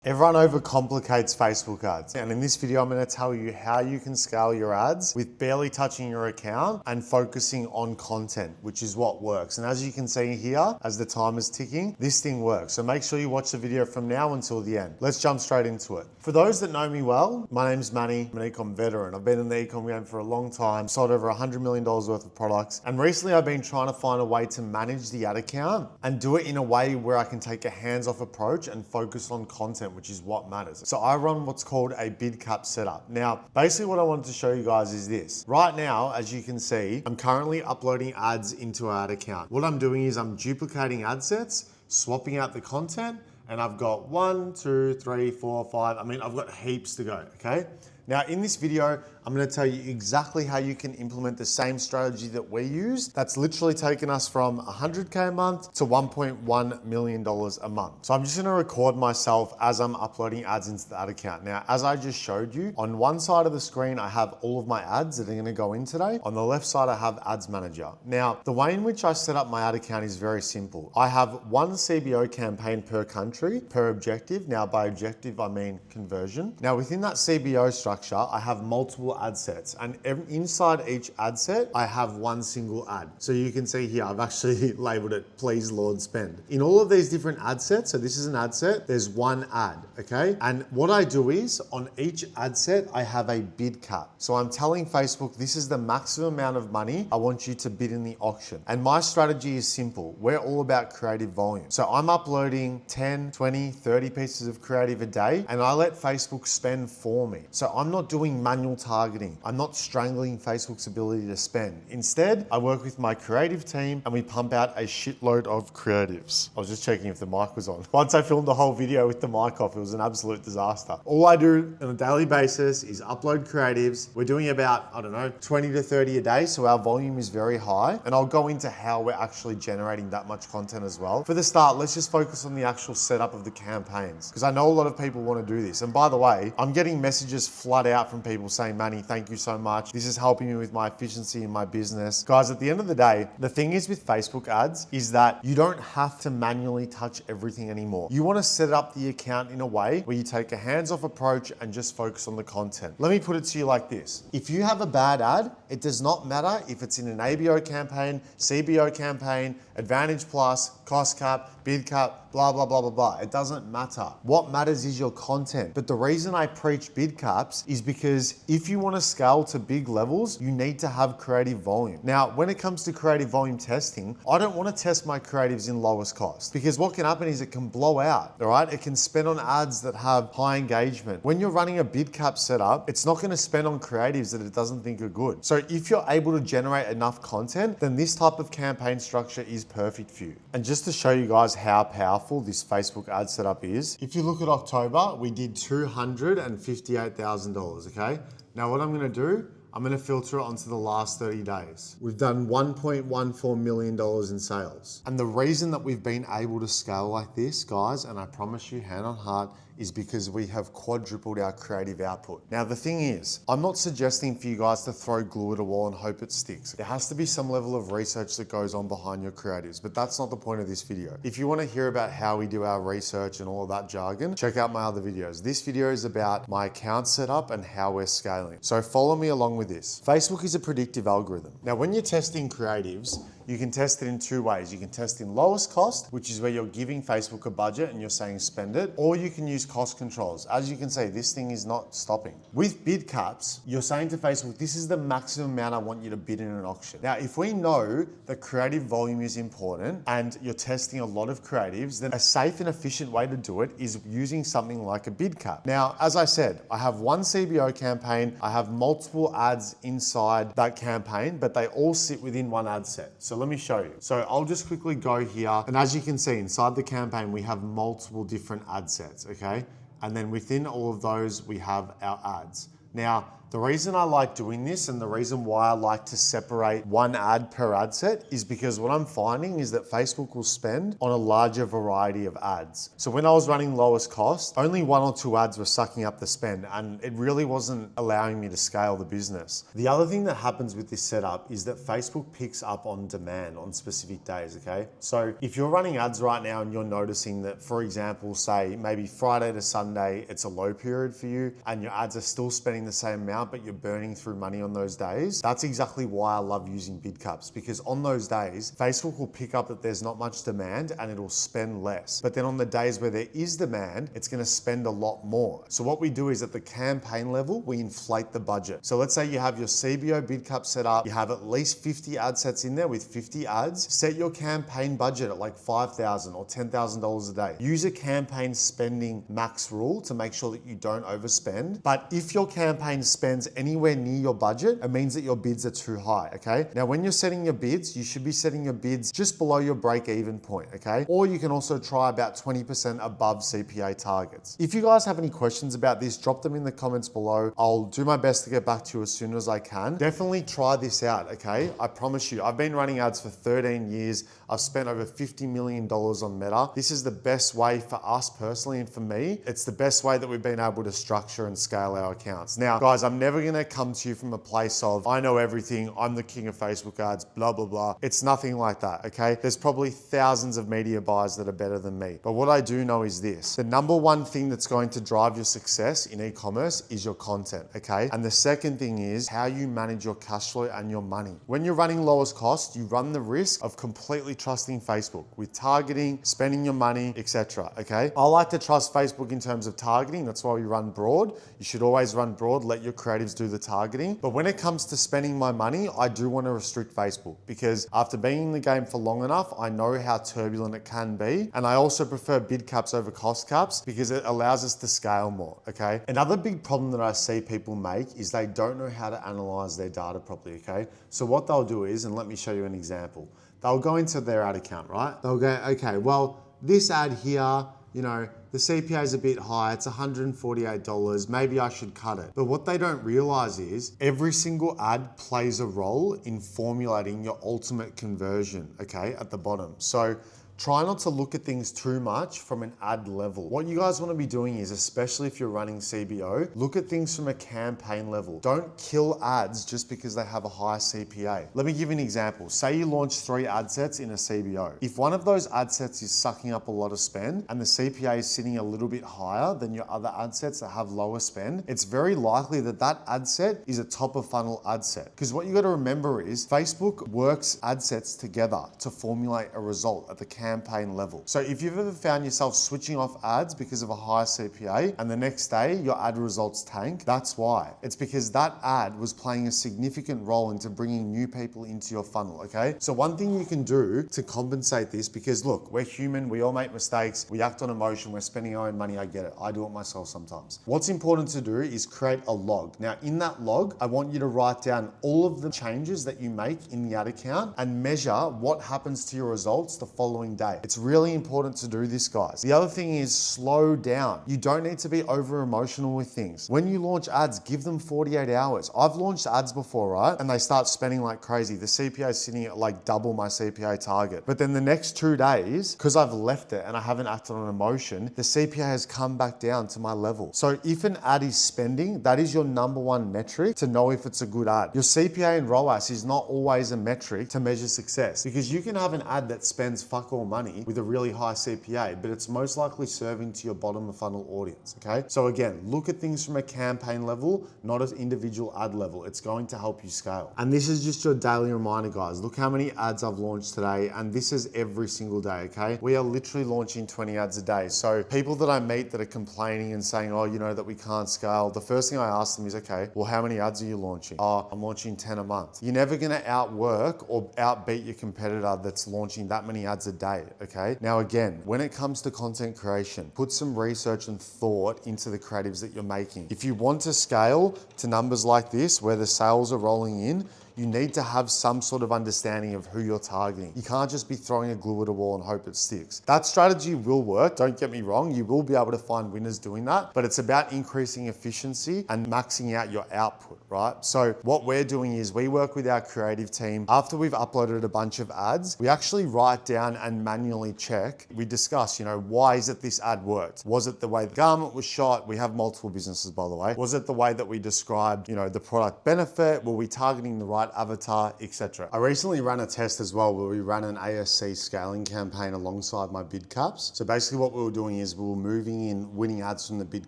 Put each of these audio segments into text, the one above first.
Everyone overcomplicates Facebook ads. And in this video, I'm going to tell you how you can scale your ads with barely touching your account and focusing on content, which is what works. And as you can see here, as the time is ticking, this thing works. So make sure you watch the video from now until the end. Let's jump straight into it. For those that know me well, my name's Manny. I'm an eCom veteran. I've been in the eCom game for a long time, sold over $100 million worth of products. And recently I've been trying to find a way to manage the ad account and do it in a way where I can take a hands-off approach and focus on content, which is what matters. So I run what's called a bid cap setup. Now, basically what I wanted to show you guys is this. Right now, as you can see, I'm currently uploading ads into our ad account. What I'm doing is I'm duplicating ad sets, swapping out the content, and I've got 1, 2, 3, 4, 5. I mean, I've got heaps to go, okay? Now in this video, I'm going to tell you exactly how you can implement the same strategy that we use. That's literally taken us from 100K a month to $1.1 million a month. So I'm just going to record myself as I'm uploading ads into the ad account. Now, as I just showed you, on one side of the screen, I have all of my ads that are going to go in today. On the left side, I have Ads Manager. Now, the way in which I set up my ad account is very simple. I have one CBO campaign per country, per objective. Now, by objective, I mean conversion. Now, within that CBO structure, I have multiple ad sets, and inside each ad set, I have one single ad. So you can see here, I've actually labeled it, Please Lord Spend. In all of these different ad sets, so this is an ad set, there's one ad, okay? And what I do is, on each ad set, I have a bid cap. So I'm telling Facebook, this is the maximum amount of money I want you to bid in the auction. And my strategy is simple. We're all about creative volume. So I'm uploading 10, 20, 30 pieces of creative a day, and I let Facebook spend for me. So I'm not doing manual targeting. I'm not strangling Facebook's ability to spend. Instead, I work with my creative team and we pump out a shitload of creatives. I was just checking if the mic was on. Once I filmed the whole video with the mic off, it was an absolute disaster. All I do on a daily basis is upload creatives. We're doing about, 20 to 30 a day, so our volume is very high. And I'll go into how we're actually generating that much content as well. For the start, let's just focus on the actual setup of the campaigns, because I know a lot of people want to do this. And by the way, I'm getting messages flood out from people saying, Manny, thank you so much. This is helping me with my efficiency in my business. Guys, at the end of the day, the thing is with Facebook ads is that you don't have to manually touch everything anymore. You want to set up the account in a way where you take a hands-off approach and just focus on the content. Let me put it to you like this. If you have a bad ad, it does not matter if it's in an ABO campaign, CBO campaign, Advantage Plus, cost cap, bid cap, blah, blah, blah, blah, blah. It doesn't matter. What matters is your content. But the reason I preach bid caps is because if you want to scale to big levels, you need to have creative volume. Now, when it comes to creative volume testing, I don't want to test my creatives in lowest cost, because what can happen is it can blow out, all right? It can spend on ads that have high engagement. When you're running a bid cap setup, it's not going to spend on creatives that it doesn't think are good. So if you're able to generate enough content, then this type of campaign structure is perfect for you. And just to show you guys how powerful this Facebook ad setup is, if you look at October, we did $258,000, okay? Now what I'm going to do, I'm going to filter it onto the last 30 days. We've done $1.14 million in sales. And the reason that we've been able to scale like this, guys, and I promise you, hand on heart, is because we have quadrupled our creative output. Now, the thing is, I'm not suggesting for you guys to throw glue at a wall and hope it sticks. There has to be some level of research that goes on behind your creatives, but that's not the point of this video. If you want to hear about how we do our research and all of that jargon, check out my other videos. This video is about my account setup and how we're scaling. So follow me along with this. Facebook is a predictive algorithm. Now, when you're testing creatives, you can test it in two ways. You can test in lowest cost, which is where you're giving Facebook a budget and you're saying spend it, or you can use cost controls. As you can see, this thing is not stopping. With bid caps, you're saying to Facebook, this is the maximum amount I want you to bid in an auction. Now, if we know that creative volume is important and you're testing a lot of creatives, then a safe and efficient way to do it is using something like a bid cap. Now, as I said, I have one CBO campaign, I have multiple ads inside that campaign, but they all sit within one ad set. So let me show you. So I'll just quickly go here. And as you can see, inside the campaign, we have multiple different ad sets, okay? And then within all of those, we have our ads. Now, The reason I like doing this and the reason why I like to separate one ad per ad set is because what I'm finding is that Facebook will spend on a larger variety of ads. So when I was running lowest cost, only 1 or 2 ads were sucking up the spend, and it really wasn't allowing me to scale the business. The other thing that happens with this setup is that Facebook picks up on demand on specific days, okay? So if you're running ads right now and you're noticing that, for example, say maybe Friday to Sunday, it's a low period for you and your ads are still spending the same amount, but you're burning through money on those days, that's exactly why I love using bid caps, because on those days, Facebook will pick up that there's not much demand and it'll spend less. But then on the days where there is demand, it's gonna spend a lot more. So what we do is at the campaign level, we inflate the budget. So let's say you have your CBO bid cap set up, you have at least 50 ad sets in there with 50 ads, set your campaign budget at like $5,000 or $10,000 a day. Use a campaign spending max rule to make sure that you don't overspend. But if your campaign spends anywhere near your budget, it means that your bids are too high, okay? Now, when you're setting your bids, you should be setting your bids just below your break-even point, okay? Or you can also try about 20% above CPA targets. If you guys have any questions about this, drop them in the comments below. I'll do my best to get back to you as soon as I can. Definitely try this out, okay? I promise you, I've been running ads for 13 years. I've spent over $50 million on Meta. This is the best way for us personally and for me. It's the best way that we've been able to structure and scale our accounts. Now, guys, I'm never gonna come to you from a place of, I know everything, I'm the king of Facebook ads, blah, blah, blah. It's nothing like that, okay? There's probably thousands of media buyers that are better than me. But what I do know is this: the number one thing that's going to drive your success in e-commerce is your content, okay? And the second thing is how you manage your cash flow and your money. When you're running lowest cost, you run the risk of completely trusting Facebook with targeting, spending your money, etc. Okay? I like to trust Facebook in terms of targeting. That's why we run broad. You should always run broad, let your creatives do the targeting. But when it comes to spending my money, I do want to restrict Facebook because after being in the game for long enough, I know how turbulent it can be. And I also prefer bid caps over cost caps because it allows us to scale more, okay? Another big problem that I see people make is they don't know how to analyze their data properly, okay? So what they'll do is, and let me show you an example. They'll go into their ad account, right? They'll go, okay, well, this ad here, you know, the CPA is a bit high, it's $148, maybe I should cut it. But what they don't realize is every single ad plays a role in formulating your ultimate conversion, okay, at the bottom. So try not to look at things too much from an ad level. What you guys want to be doing is, especially if you're running CBO, look at things from a campaign level. Don't kill ads just because they have a high CPA. Let me give you an example. Say you launch 3 ad sets in a CBO. If one of those ad sets is sucking up a lot of spend and the CPA is sitting a little bit higher than your other ad sets that have lower spend, it's very likely that that ad set is a top of funnel ad set. Because what you got to remember is Facebook works ad sets together to formulate a result at the campaign level. So if you've ever found yourself switching off ads because of a high CPA and the next day your ad results tank, that's why. It's because that ad was playing a significant role into bringing new people into your funnel, okay? So one thing you can do to compensate this, because look, we're human, we all make mistakes, we act on emotion, we're spending our own money, I get it. I do it myself sometimes. What's important to do is create a log. Now in that log, I want you to write down all of the changes that you make in the ad account and measure what happens to your results the following day. It's really important to do this, guys. The other thing is slow down. You don't need to be over emotional with things. When you launch ads, give them 48 hours. I've launched ads before, right? And they start spending like crazy. The CPA is sitting at like double my CPA target. But then the next 2 days, because I've left it and I haven't acted on emotion, the CPA has come back down to my level. So if an ad is spending, that is your number one metric to know if it's a good ad. Your CPA and ROAS is not always a metric to measure success, because you can have an ad that spends fuck all money with a really high CPA, but it's most likely serving to your bottom of funnel audience, okay? So again, look at things from a campaign level, not an individual ad level. It's going to help you scale. And this is just your daily reminder, guys. Look how many ads I've launched today, and this is every single day, okay? We are literally launching 20 ads a day. So people that I meet that are complaining and saying, oh, you know, that we can't scale, the first thing I ask them is, okay, well, how many ads are you launching? Oh, I'm launching 10 a month. You're never gonna outwork or outbeat your competitor that's launching that many ads a day, okay? Now again, when it comes to content creation, put some research and thought into the creatives that you're making. If you want to scale to numbers like this, where the sales are rolling in, you need to have some sort of understanding of who you're targeting. You can't just be throwing a glue at a wall and hope it sticks. That strategy will work, don't get me wrong. You will be able to find winners doing that, but it's about increasing efficiency and maxing out your output, right? So what we're doing is we work with our creative team. After we've uploaded a bunch of ads, we actually write down and manually check. We discuss, why is it this ad worked? Was it the way the garment was shot? We have multiple businesses, by the way. Was it the way that we described, the product benefit? Were we targeting the right avatar, etc.? I recently ran a test as well where we ran an ASC scaling campaign alongside my bid caps. So basically what we were doing is we were moving in winning ads from the bid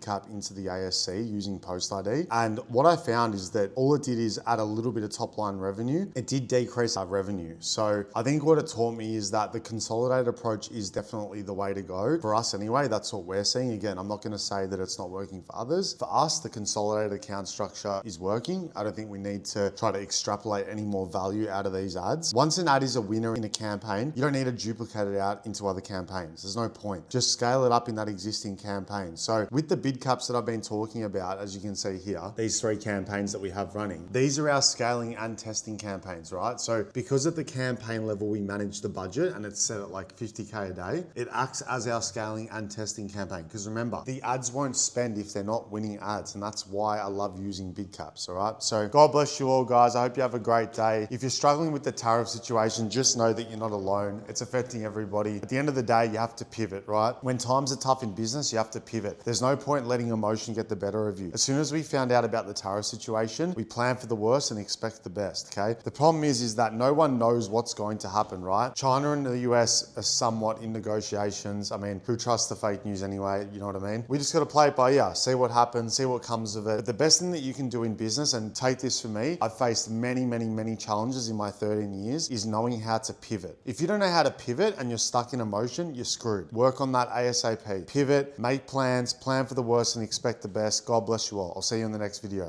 cap into the ASC using post ID. And what I found is that all it did is add a little bit of top line revenue. It did decrease our revenue. So I think what it taught me is that the consolidated approach is definitely the way to go. For us anyway, that's what we're seeing. Again, I'm not going to say that it's not working for others. For us, the consolidated account structure is working. I don't think we need to try to extrapolate any more value out of these ads. Once an ad is a winner in a campaign, you don't need to duplicate it out into other campaigns. There's no point. Just scale it up in that existing campaign. So with the bid caps that I've been talking about, as you can see here, these 3 campaigns that we have running, these are our scaling and testing campaigns, right? So because at the campaign level, we manage the budget and it's set at like 50K a day, it acts as our scaling and testing campaign. Because remember, the ads won't spend if they're not winning ads. And that's why I love using bid caps, all right? So God bless you all, guys. I hope you have a great day. If you're struggling with the tariff situation, just know that you're not alone. It's affecting everybody. At the end of the day, you have to pivot, right? When times are tough in business, you have to pivot. There's no point letting emotion get the better of you. As soon as we found out about the tariff situation, we plan for the worst and expect the best, okay? The problem is that no one knows what's going to happen, right? China and the US are somewhat in negotiations. I mean, who trusts the fake news anyway? You know what I mean? We just got to play it by ear, see what happens, see what comes of it. But the best thing that you can do in business, and take this from me, I've faced many challenges in my 13 years, is knowing how to pivot. If you don't know how to pivot and you're stuck in emotion, you're screwed. Work on that ASAP. Pivot, make plans, plan for the worst and expect the best. God bless you all. I'll see you in the next video.